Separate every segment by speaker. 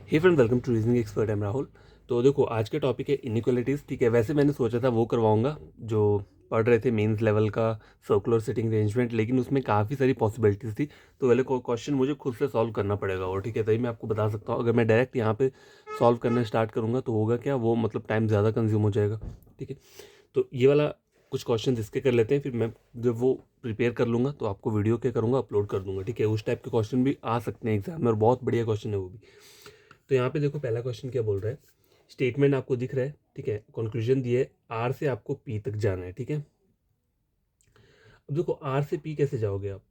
Speaker 1: Hey friend, welcome to reasoning expert. Am Rahul. तो देखो, आज का टॉपिक है इनइक्वालिटीज़। ठीक है, वैसे मैंने सोचा था वो करवाऊंगा जो पढ़ रहे थे मेंस लेवल का सर्कुलर सिटिंग अरेंजमेंट, लेकिन उसमें काफ़ी सारी पॉसिबिलिटीज़ थी। तो पहले क्वेश्चन मुझे खुद से सॉल्व करना पड़ेगा, और ठीक है, तभी मैं आपको बता सकता हूँ। अगर मैं डायरेक्ट यहाँ पे सॉल्व करना स्टार्ट करूँगा तो होगा क्या, वो मतलब टाइम ज़्यादा कंज्यूम हो जाएगा। ठीक है, तो ये वाला कुछ क्वेश्चन इसके कर लेते हैं, फिर मैं जब वो प्रिपेयर कर लूँगा तो आपको वीडियो क्या करूँगा, अपलोड कर दूँगा। ठीक है, उस टाइप के क्वेश्चन भी आ सकते हैं एग्जाम में, और बहुत बढ़िया क्वेश्चन है वो भी। तो यहाँ पे देखो, पहला क्वेश्चन क्या बोल रहा है। स्टेटमेंट आपको दिख रहा है, ठीक है, कंक्लूजन दिए आर से आपको पी तक जाना है। ठीक है, अब देखो आर से पी कैसे जाओगे आप।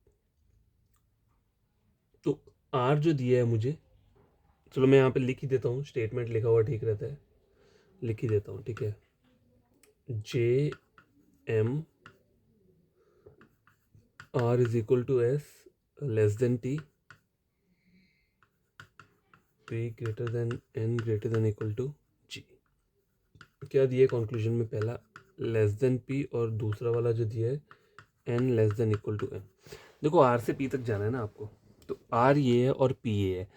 Speaker 1: तो आर जो दिया है मुझे, चलो मैं यहाँ पे लिख ही देता हूँ, स्टेटमेंट लिखा हुआ ठीक रहता है, लिख ही देता हूँ। ठीक है, J M R is equal to S less than T, P greater than N greater than equal to G. क्या दिया है कंक्लूजन में, पहला लेस देन पी और दूसरा वाला जो दिया है N less than equal to N. देखो आर से पी तक जाना है ना आपको, तो आर ये है और पी ये है।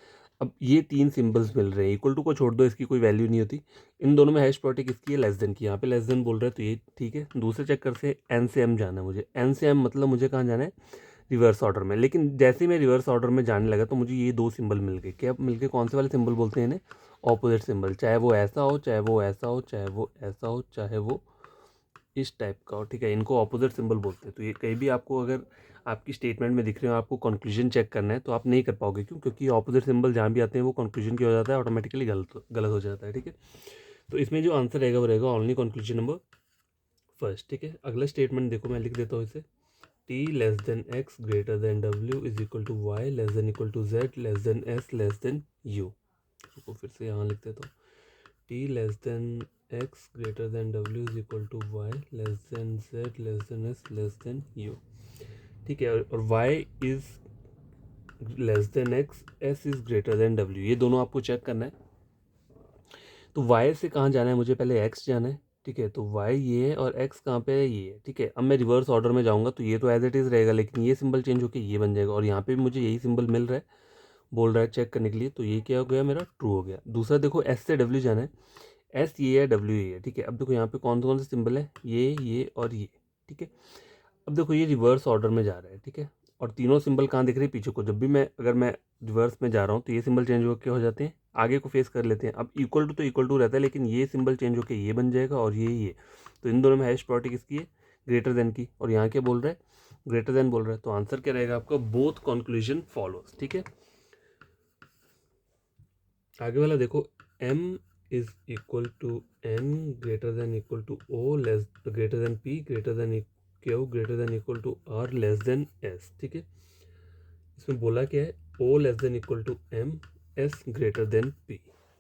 Speaker 1: अब ये तीन सिंबल्स मिल रहे हैं, इक्वल टू को छोड़ दो, इसकी कोई वैल्यू नहीं होती। इन दोनों में हैश प्रॉपर्टी किसकी है, लेस देन की। यहाँ पे लेस देन बोल रहा है तो ये ठीक है। दूसरे चक्कर से एन से एम जाना है मुझे, एन से एम मतलब मुझे कहाँ जाना है, रिवर्स ऑर्डर में। लेकिन जैसे ही मैं रिवर्स ऑर्डर में जाने लगा तो मुझे ये दो सिंबल मिल गए। क्या मिल गए, कौन से वाले सिंबल बोलते हैं इन्हें, ऑपोजिट सिंबल। चाहे वो ऐसा हो, चाहे वो ऐसा हो, चाहे वो ऐसा हो, चाहे वो इस टाइप का हो। ठीक है, इनको ऑपोजिट सिंबल बोलते हैं। तो ये कहीं भी आपको अगर आपकी स्टेटमेंट में दिख रहे हो, आपको कंक्लूजन चेक करना है, तो आप नहीं कर पाओगे। क्यों? क्योंकि ऑपोजिट सिंबल जहाँ भी आते हैं वो कंक्लूजन क्या हो जाता है, ऑटोमेटिकली गलत गलत हो जाता है। ठीक है, तो इसमें जो आंसर रहेगा वो रहेगा ओनली कंक्लूजन नंबर फर्स्ट। ठीक है, अगला स्टेटमेंट देखो, मैं लिख देता हूँ इसे। T less than X greater than W is equal to Y less than equal to Z less than S less than U. रुको, फिर से यहाँ लिख देता हूँ। T less than x greater than w is equal to y less than z less than s less than u। ठीक है, और y is less than x, s is greater than w, ये दोनों आपको चेक करना है। तो y से कहाँ जाना है मुझे, पहले x जाना है। ठीक है, तो y ये है और x कहाँ पे है, ये है। ठीक है, अब मैं रिवर्स ऑर्डर में जाऊँगा तो ये तो एज इट इज़ रहेगा, लेकिन ये सिंबल चेंज होकर ये बन जाएगा, और यहाँ पे भी मुझे यही सिंबल मिल रहा है, बोल रहा है चेक करने के लिए। तो ये क्या हो गया, मेरा ट्रू हो गया। दूसरा देखो, s से w जाना है, एस ये है, डब्ल्यू ये है। ठीक है, अब देखो यहाँ पे कौन कौन से सिंबल है, ये और ये। ठीक है, अब देखो ये रिवर्स ऑर्डर में जा रहा है। ठीक है, और तीनों सिंबल कहाँ दिख रहे हैं, पीछे को। जब भी मैं अगर मैं रिवर्स में जा रहा हूँ तो ये सिंबल चेंज होकर हो जाते हैं, आगे को फेस कर लेते हैं। अब इक्वल टू तो इक्वल टू रहता है, लेकिन ये सिंबल चेंज होकर ये बन जाएगा और ये। तो इन दोनों में हैश प्रॉपर्टी किसकी है, ग्रेटर देन की। और यहाँ क्या बोल रहा है, ग्रेटर देन बोल रहा है। तो आंसर क्या रहेगा आपका, बोथ कंक्लूजन फॉलोज। ठीक है, आगे वाला देखो, m is equal to n greater than equal to o less greater than p greater than q greater than equal to r less than s। ठीक है, इसमें बोला क्या है, o less than equal to m, s greater than p।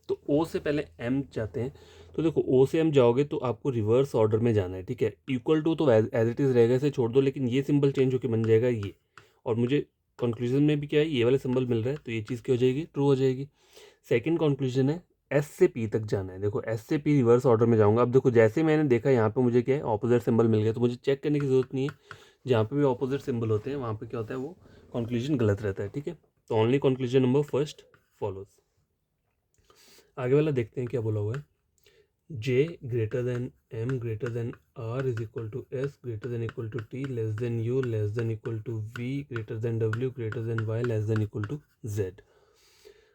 Speaker 1: तो o से पहले m जाते हैं। तो देखो o से m जाओगे तो आपको रिवर्स ऑर्डर में जाना है। ठीक है, इक्वल टू तो एज इट इज़ रहेगा, इसे छोड़ दो, लेकिन ये सिंबल चेंज होकर बन जाएगा ये। और मुझे कंक्लूजन में भी क्या है, ये वाला सिंबल मिल रहा है, तो ये चीज़ क्या हो जाएगी, ट्रू हो जाएगी। सेकंड कंक्लूजन है, एस से पी तक जाना है। देखो एस से पी रिवर्स ऑर्डर में जाऊंगा। अब देखो जैसे मैंने देखा यहाँ पे मुझे क्या है, ऑपोजिट सिंबल मिल गया, तो मुझे चेक करने की जरूरत नहीं है। जहाँ पे भी ऑपोजिट सिंबल होते हैं वहाँ पे क्या होता है, वो कंक्लूजन गलत रहता है। ठीक है, तो only conclusion number first follows. आगे वाला देखते हैं क्या बोला हुआ है। J greater than M greater than R is equal to S greater than equal to T less than U less than equal to V greater than W greater than Y less than equal to Z.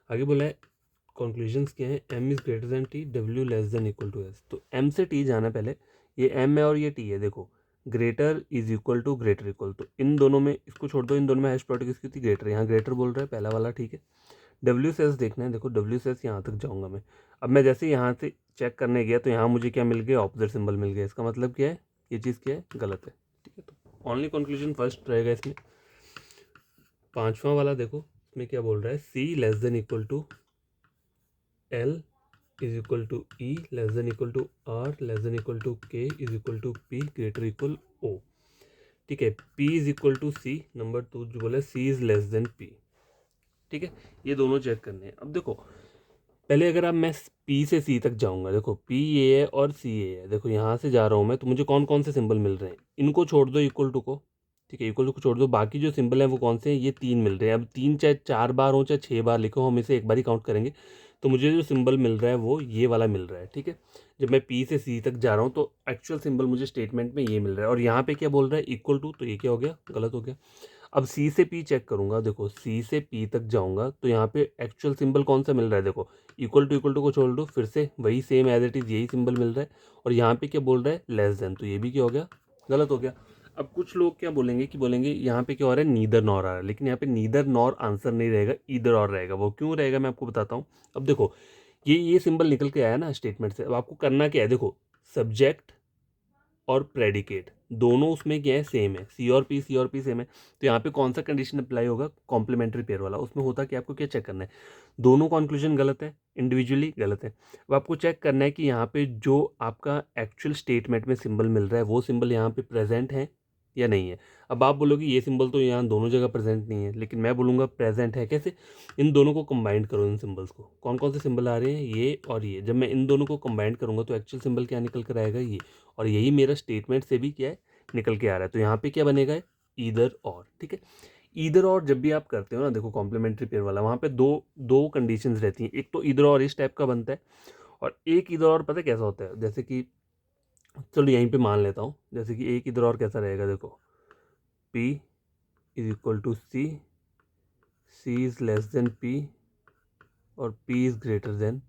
Speaker 1: आगे बोला है conclusions क्या है, m is greater than T, w less than equal to s। तो m से t जाना पहले, ये m है और ये t है। देखो greater is equal to greater equal, तो इन दोनों में, इसको छोड़ दो, इन दोनों में हैश प्रॉपर्टी किसकी थी, ग्रेटर। यहाँ ग्रेटर बोल रहा है पहला वाला। ठीक है, w से s देखना है। देखो w से s यहाँ तक जाऊँगा मैं। अब मैं जैसे यहाँ से चेक करने गया तो यहाँ मुझे क्या मिल गया, ऑपोजिट सिंबल मिल गया। इसका मतलब क्या है, ये चीज़ क्या है, गलत है। ठीक है, तो ओनली कंक्लूजन फर्स्ट रहेगा इसमें। पांचवा वाला देखो, इसमें क्या बोल रहा है, c less than equal to L is equal to E less than equal to R less than equal to K is equal to P greater equal O। ठीक है, P is equal to C, number 2 जो बोला C is less than P। ठीक है, ये दोनों check करने हैं। अब देखो पहले अगर आप मैं P से C तक जाऊंगा, देखो P ये है और C ये है। देखो यहाँ से जा रहा हूँ मैं, तो मुझे कौन कौन से सिंबल मिल रहे हैं, इनको छोड़ दो इक्वल टू को। ठीक है, इक्वल टू को छोड़ दो, बाकी जो सिंबल हैं वो कौन से हैं, ये तीन मिल रहे हैं। अब तीन चाहे 4 बार हो चाहे 6 बार लिखो, हम इसे एक बार ही काउंट करेंगे। तो मुझे जो सिंबल मिल रहा है वो ये वाला मिल रहा है, ठीक है। जब मैं पी से सी तक जा रहा हूँ तो एक्चुअल सिंबल मुझे स्टेटमेंट में ये मिल रहा है, और यहाँ पे क्या बोल रहा है, इक्वल टू, तो ये क्या हो गया, गलत हो गया। अब सी से पी चेक करूंगा, देखो सी से पी तक जाऊंगा तो यहाँ पे एक्चुअल सिंबल कौन सा मिल रहा है, देखो इक्वल टू को छोड़ दो, फिर से वही सेम एज इट इज़ यही सिंबल मिल रहा है, और यहाँ पे क्या बोल रहा है, लेस देन, तो ये भी क्या हो गया, गलत हो गया। अब कुछ लोग क्या बोलेंगे कि बोलेंगे यहाँ पे क्या हो रहा है, नीदर नॉर आ रहा है, लेकिन यहाँ पे नीदर नॉर आंसर नहीं रहेगा, ईदर और रहेगा। वो क्यों रहेगा मैं आपको बताता हूँ। अब देखो ये सिंबल निकल के आया ना स्टेटमेंट से, अब आपको करना क्या है, देखो सब्जेक्ट और प्रेडिकेट दोनों उसमें क्या है, सेम है, सी और पी सेम है, तो यहाँ पे कौन सा कंडीशन अप्लाई होगा, कॉम्प्लीमेंट्री पेयर वाला। उसमें होता कि आपको क्या चेक करना है, दोनों कॉन्क्लूजन गलत है, इंडिविजुअली गलत है। अब आपको चेक करना है कि यहाँ पे जो आपका एक्चुअल स्टेटमेंट में सिंबल मिल रहा है वो सिंबल यहाँ पे प्रेजेंट है या नहीं है। अब आप बोलोगे ये सिंबल तो यहाँ दोनों जगह प्रेजेंट नहीं है, लेकिन मैं बोलूँगा प्रेजेंट है। कैसे, इन दोनों को कंबाइंड करो, इन सिंबल्स को, कौन कौन से सिंबल आ रहे हैं, ये और ये, जब मैं इन दोनों को कंबाइंड करूँगा तो एक्चुअल सिंबल क्या निकल कर आएगा, ये, और यही मेरा स्टेटमेंट से भी क्या है, निकल के आ रहा है। तो यहाँ पे क्या बनेगा, ईदर और, ठीक है। ईदर और जब भी आप करते हो ना, देखो कॉम्प्लीमेंट्री पेयर वाला, वहाँ पे दो दो कंडीशंस रहती हैं, एक तो ईदर और इस टाइप का बनता है, और एक ईदर और पता है कैसा होता है, जैसे कि चलो यहीं पे मान लेता हूँ, जैसे कि एक ईदर और कैसा रहेगा, देखो P is equal to C, C is less than P, और P is greater than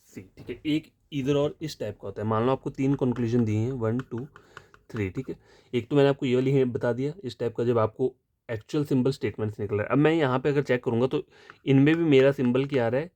Speaker 1: C, ठीक है। एक ईदर और इस टाइप का होता है। मान लो आपको तीन कंक्लूजन दिए हैं, 1 2 3, ठीक है। एक तो मैंने आपको ये वाली हिंट बता दिया इस टाइप का, जब आपको एक्चुअल सिंबल स्टेटमेंट से निकल रहा है। अब मैं यहाँ पे अगर चेक करूँगा तो इनमें भी मेरा सिंबल क्या आ रहा है,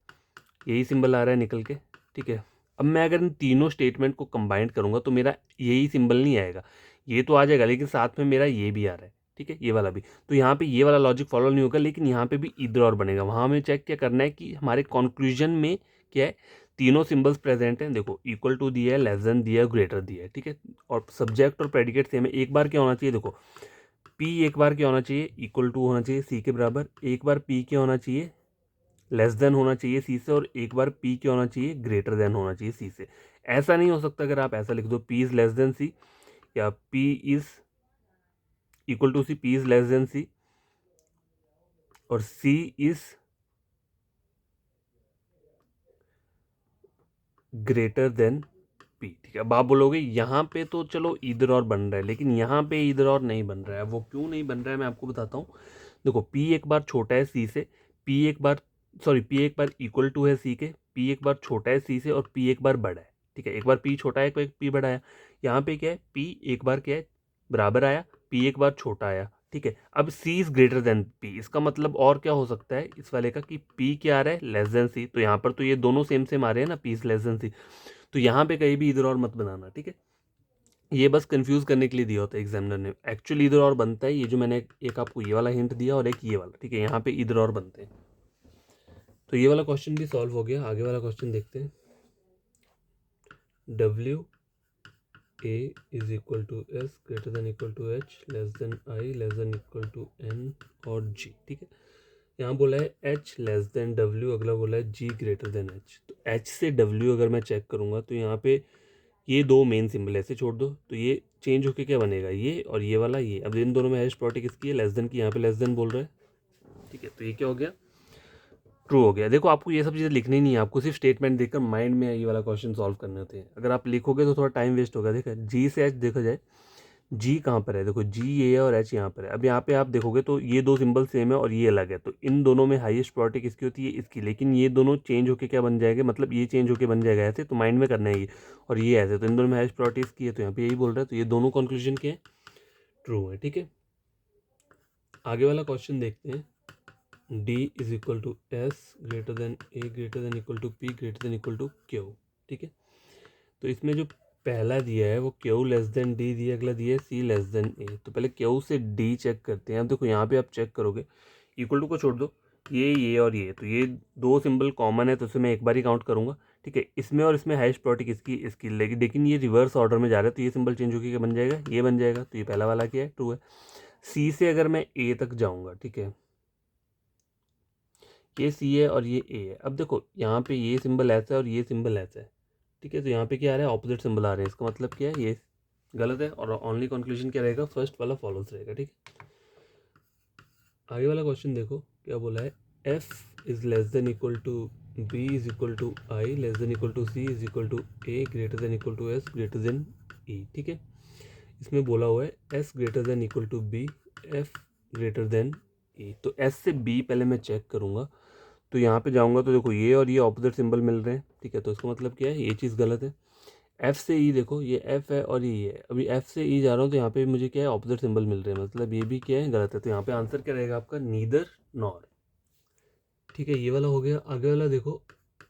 Speaker 1: यही सिंबल आ रहा है निकल के, ठीक है। अब मैं अगर इन तीनों स्टेटमेंट को कंबाइन करूँगा तो मेरा यही सिंबल नहीं आएगा, ये तो आ जाएगा, लेकिन साथ में मेरा ये भी आ रहा है, ठीक है, ये वाला भी। तो यहाँ पे ये वाला लॉजिक फॉलो नहीं होगा, लेकिन यहाँ पे भी इधर और बनेगा। वहाँ हमें चेक क्या करना है कि हमारे कंक्लूजन में क्या है, तीनों सिंबल्स प्रेजेंट हैं, देखो इक्वल टू दिया है, लेस देन दिया है, ग्रेटर दिया है, ठीक है, और सब्जेक्ट और प्रेडिकेट सेम है। एक बार क्या होना चाहिए, देखो पी एक बार क्या होना चाहिए, इक्वल टू होना चाहिए सी के बराबर, एक बार पी क्या होना चाहिए, लेस देन होना चाहिए सी से, और एक बार पी क्या होना चाहिए, ग्रेटर देन होना चाहिए सी से। ऐसा नहीं हो सकता अगर आप ऐसा लिख दो, P is less than C, या P is equal to C, P is less than C, और C is greater than P, ठीक है। अब आप बोलोगे यहाँ पे तो चलो इधर और बन रहा है, लेकिन यहाँ पे इधर और नहीं बन रहा है। वो क्यों नहीं बन रहा है मैं आपको बताता हूँ। देखो पी एक बार छोटा है सी से, पी एक बार पी एक बार इक्वल टू है सी के, पी एक बार छोटा है सी से, और पी एक बार बड़ा है, ठीक है। एक बार पी छोटा है, एक पी बड़ा आया। यहाँ पे क्या है, पी एक बार क्या है, बराबर आया, पी एक बार छोटा आया, ठीक है। अब सी इज ग्रेटर देन पी, इसका मतलब और क्या हो सकता है इस वाले का, कि पी क्या आ रहा है, लेस देन सी। तो यहाँ पर तो ये दोनों सेम सेम आ रहे हैं ना, पी इज लेस देन सी, तो यहाँ पे कहीं भी इधर और मत बनाना, ठीक है। ये बस कंफ्यूज करने के लिए दिया होता है एग्जामिनर ने। एक्चुअली इधर और बनता है, ये जो मैंने एक आपको ये वाला हिंट दिया और एक ये वाला, ठीक है, यहाँ पे इधर और बनते हैं। तो ये वाला क्वेश्चन भी सॉल्व हो गया। आगे वाला क्वेश्चन देखते हैं। W A is equal to S greater than equal to H less than I less than equal to N और जी, ठीक है। यहाँ बोला है एच लेस देन डब्ल्यू, अगला बोला है जी ग्रेटर देन एच। तो एच से डब्ल्यू अगर मैं चेक करूँगा तो यहाँ पे ये दो मेन सिंबल ऐसे छोड़ दो, तो ये चेंज होके क्या बनेगा, ये और ये वाला ये। अब इन दोनों में हाईएस्ट प्रॉपर्टी किसकी है, लेस देन की, यहाँ पे लेस देन बोल रहा है, ठीक है। तो ये क्या हो गया, ट्रू हो गया। देखो आपको ये सब चीज़ें लिखनी नहीं है, आपको सिर्फ स्टेटमेंट देखकर माइंड में ये वाला क्वेश्चन सॉल्व करने होते हैं। अगर आप लिखोगे तो थोड़ा टाइम वेस्ट होगा। देखा जी से एच देखा जाए, जी कहाँ पर है, देखो जी ये है और एच यहाँ पर है। अब यहाँ पे आप देखोगे तो ये दो सिंबल सेम है और ये अलग है, तो इन दोनों में हाईएस्ट प्रॉपर्टी किसकी होती है, इसकी। लेकिन ये दोनों चेंज होके क्या बन जाएगा, मतलब ये चेंज होके बन जाएगा ऐसे, तो माइंड में करना है ये, और ये ऐसे, तो इन दोनों में हाईएस्ट प्रॉपर्टी इसकी है, तो यहाँ पे यही बोल रहा है। तो ये दोनों कंक्लूजन के ट्रू है, ठीक है। आगे वाला क्वेश्चन देखते हैं। D is equal to S greater than A greater than equal to P greater than equal to Q, ठीक है। तो इसमें जो पहला दिया है वो क्यू लेस देन डी दिया, अगला दिया है सी लेस देन ए। तो पहले क्यू से डी चेक करते हैं। अब देखो यहाँ पे आप चेक करोगे, इक्वल टू को छोड़ दो, ये और ये, तो ये दो सिंबल कॉमन है, तो उसे मैं एक बार ही काउंट करूँगा, ठीक है। इसमें और इसमें हाईएस्ट प्रॉपर्टी किसकी, इसकी। लेकिन ये रिवर्स ऑर्डर में जा रहा है, तो ये सिंबल चेंज होकर क्या बन जाएगा, ये बन जाएगा। तो ये पहला वाला क्या है, ट्रू है। सी से अगर मैं ए तक जाऊँगा, ठीक है, ये सी है और ये ए है। अब देखो यहाँ पे ये सिंबल ऐसा है और ये सिंबल ऐसा है, ठीक है। तो यहाँ पे क्या आ रहा है, ऑपोजिट सिंबल आ रहे हैं, इसका मतलब क्या है, ये गलत है, और ओनली कंक्लूजन क्या रहेगा, फर्स्ट वाला फॉलोस रहेगा, ठीक है। आगे वाला क्वेश्चन देखो क्या बोला है, F is less than equal to B is equal to I less than equal to C is equal to A greater than equal to S greater than E, ठीक है। इसमें बोला हुआ है S greater than equal to B, F greater than E. तो S से B पहले मैं चेक करूँगा, तो यहाँ पे जाऊँगा तो देखो ये और ये ऑपोजिट सिंबल मिल रहे हैं, ठीक है। तो इसका मतलब क्या है, ये चीज़ गलत है। एफ से ई देखो, ये एफ है और ये है, अभी एफ से ई जा रहा हूँ तो यहाँ पे मुझे क्या है, ऑपोजिट सिंबल मिल रहे हैं, मतलब ये भी क्या है, गलत है। तो यहाँ पे आंसर क्या रहेगा आपका, नीदर नॉर, ठीक है। ये वाला हो गया। आगे वाला देखो,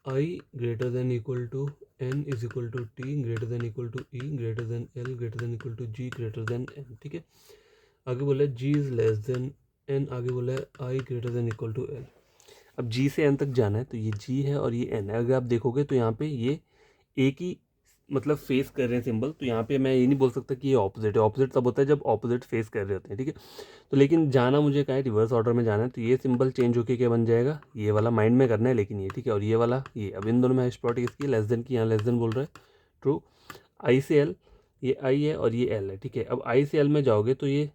Speaker 1: I greater than equal to N is equal to T greater than equal to E greater than L greater than equal to G greater than N, ठीक है। आगे बोला है G is less than N, आगे बोला है I greater than equal to L. अब G से एन तक जाना है, तो ये जी है और ये एन है। अगर आप देखोगे तो यहाँ पे ये एक ही मतलब फेस कर रहे हैं सिंबल, तो यहाँ पे मैं ये नहीं बोल सकता कि ये ऑपोजिट है। ऑपोजिट तब होता है जब ऑपोजिट फेस कर रहे होते हैं, ठीक है। तो लेकिन जाना मुझे क्या है, रिवर्स ऑर्डर में जाना है, तो ये सिंबल चेंज होके क्या बन जाएगा, ये वाला माइंड में करना है लेकिन ये, ठीक है। और ये वाला ये, अब इन दोनों में हाइस्ट प्रॉपर्टी किसकी, लेस देन की, यहाँ लेस देन बोल रहा है, ट्रू। आई से एल, ये आई है और ये एल है, ठीक है। अब आई से एल में जाओगे तो ये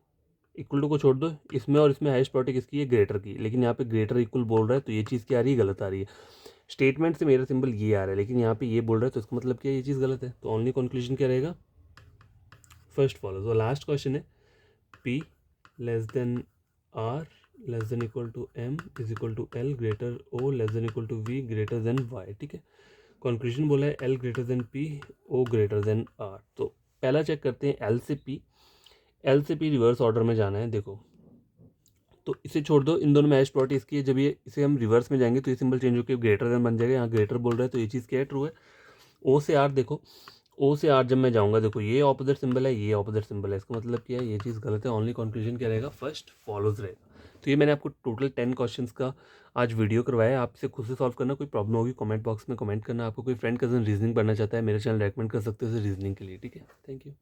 Speaker 1: इक्वल टू को छोड़ दो, इसमें और इसमें हाइस्ट प्रॉपर्टी किसकी है, ग्रेटर की, लेकिन यहाँ पे ग्रेटर इक्वल बोल रहा है, तो ये चीज़ क्या आ रही है, गलत आ रही है। स्टेटमेंट से मेरा सिंबल ये आ रहा है, लेकिन यहाँ पे ये बोल रहा है, तो इसका मतलब क्या है, ये चीज़ गलत है। तो ओनली कंक्लूजन क्या रहेगा, फर्स्ट फॉलोज। और लास्ट क्वेश्चन है P less than R less than equal to M is equal to L greater O less than equal to V greater than Y, ठीक है। कंक्लूजन बोला है L greater than P, O greater than R. तो पहला check करते हैं L से P. L से पी रिवर्स ऑर्डर में जाना है, देखो तो इसे छोड़ दो, इन दोनों में हाइस्ट प्रॉपर्टी इसकी है। जब ये इसे हम रिवर्स में जाएंगे तो ये सिंबल चेंज होकर ग्रेटर देन बन जाएगा, यहाँ ग्रेटर बोल रहा है, तो ये चीज़ क्या है, ट्रू है। ओ से आर देखो, ओ से आर जब मैं जाऊँगा, देखो ये ऑपोजिट सिंबल है, ये ऑपोजिट सिंबल है, इसका मतलब क्या है, ये चीज़ गलत है। ओनली कंक्लूजन क्या रहेगा, फर्स्ट फॉलोज रहेगा। तो ये मैंने आपको टोटल 10 क्वेश्चंस का आज वीडियो करवाया है। आप इसे खुद से सॉल्व करना, कोई प्रॉब्लम होगी कमेंट बॉक्स में कमेंट करना। आपको कोई फ्रेंड कजन रीजनिंग पढ़ना चाहता है, मेरे चैनल रेकमेंड कर सकते हो इसे रीजनिंग के लिए, ठीक है। Thank you.